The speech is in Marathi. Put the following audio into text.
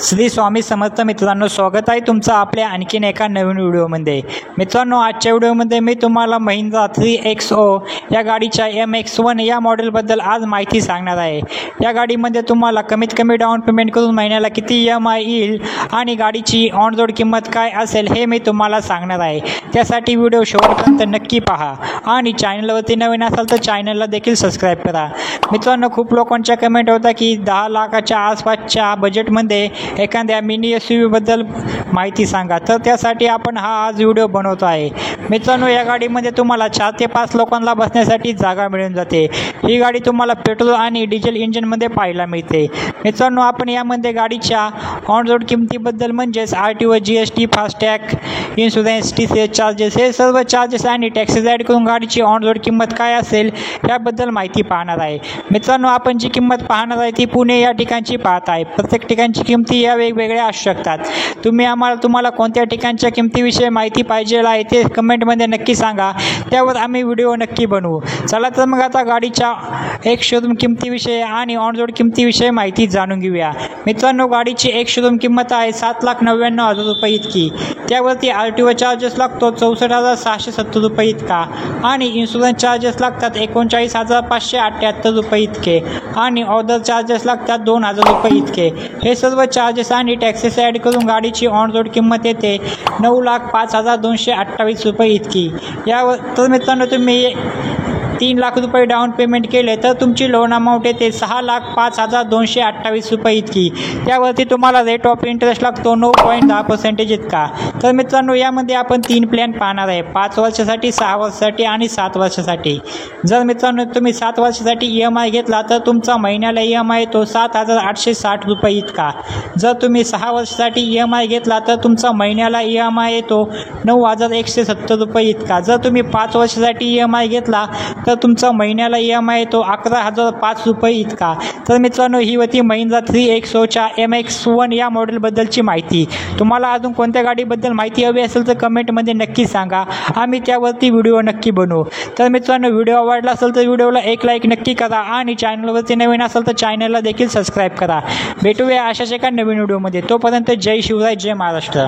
श्री स्वामी समर्थ मित्रांनो, स्वागत आहे तुमचं आपल्या आणखीन एका नवीन व्हिडिओमध्ये। मित्रांनो, आजच्या व्हिडिओमध्ये मी तुम्हाला महिंद्रा 3XO या गाडीच्या MX1 या मॉडेलबद्दल आज माहिती सांगणार आहे। या गाडीमध्ये तुम्हाला कमीत कमी डाऊन पेमेंट करून महिन्याला किती EMI येईल आणि गाडीची ऑन रोड किंमत काय असेल हे मी तुम्हाला सांगणार आहे। त्यासाठी व्हिडिओ शेवटपर्यंत नक्की पहा आणि चॅनलवरती नवीन असाल तर चॅनलला देखील सबस्क्राइब करा। मित्रांनो, खूप लोकांच्या कमेंट होता की 10 लाखाच्या आसपासच्या बजेटमध्ये एखाद्या मिनी SUV बद्दल माहिती सांगा, तर त्यासाठी आपण आज व्हिडिओ बनवतो आहे। मित्रांनो, या गाडीमध्ये तुम्हाला 4 ते 5 लोकांना बसण्यासाठी जागा मिळून जाते। ही गाडी तुम्हाला पेट्रोल आणि डिझेल इंजिनमध्ये पाहायला मिळते। मित्रांनो, आपण यामध्ये गाडीच्या ऑन रोड किमतीबद्दल म्हणजेच RTO, GST, FASTag, insurance, TCS charges हे सर्व चार्जेस आणि टॅक्सेस ॲड करून गाडीची ऑन रोड किंमत काय असेल याबद्दल माहिती पाहणार आहे। मित्रांनो, आपण जी किंमत पाहणार आहे ती पुणे या ठिकाणची पाहत आहे। प्रत्येक ठिकाणची किमती या वेगवेगळ्या असू शकतात। तुम्हाला कोणत्या ठिकाणच्या किमतीविषयी माहिती पाहिजे आहे ते कमेंटमध्ये नक्की सांगा, त्यावर आम्ही व्हिडिओ नक्की बनवू। चला तर मग आता गाडीच्या एक शोरूम किमतीविषयी आणि ऑन रोड किमतीविषयी माहिती जाणून घेऊया। मित्रांनो, गाडीची एक शोरूम किंमत आहे 7,99,000 रुपये इतकी। त्यावरती RTO चार्जेस लागतो 64,670 रुपये इतका आणि इन्शुरन्स चार्जेस लागतात 39,578 रुपये इतके आणि ऑदर चार्जेस लागतात 2,000 रुपये इतके। हे सर्व चार्जेस आणि टॅक्सेस ॲड करून गाडीची ऑन रोड किंमत येते 9,05,228 रुपये इतकी। यावर तर मित्रांनो, तुम्ही 3 लाख रुपये डाऊन पेमेंट केले तर तुमची लोन अमाऊंट येते 6,05,228 रुपये इतकी। त्यावरती तुम्हाला रेट ऑफ इंटरेस्ट लागतो 9.10% इतका। तर मित्रांनो, यामध्ये आपण 3 प्लॅन पाहणार आहे, 5 वर्षासाठी, 6 वर्षासाठी आणि 7 वर्षासाठी। जर मित्रांनो तुम्ही 7 वर्षासाठी EMI घेतला तर तुमचा महिन्याला EMI येतो 7,860 रुपये इतका। जर तुम्ही 6 वर्षासाठी EMI घेतला तर तुमचा महिन्याला EMI येतो 9,170 रुपये इतका। जर तुम्ही 5 वर्षासाठी EMI घेतला तर तुमचा महिन्याला EMI येतो 11,005 रुपये इतका। तर मित्रांनो, ही होती महिंद्रा 3XOच्या MX1 या मॉडेलबद्दलची माहिती। तुम्हाला अजून कोणत्या गाडीबद्दल माहिती हवी असेल तर कमेंटमध्ये नक्की सांगा, आम्ही त्यावरती व्हिडिओ नक्की बनवू। तर मित्रांनो, व्हिडिओ आवडला असेल तर व्हिडिओला एक लाईक नक्की करा आणि चॅनलवरती नवीन असेल तर चॅनलला देखील सबस्क्राईब करा। भेटूया अशाच एका नवीन व्हिडिओमध्ये। तोपर्यंत जय शिवराय, जय महाराष्ट्र।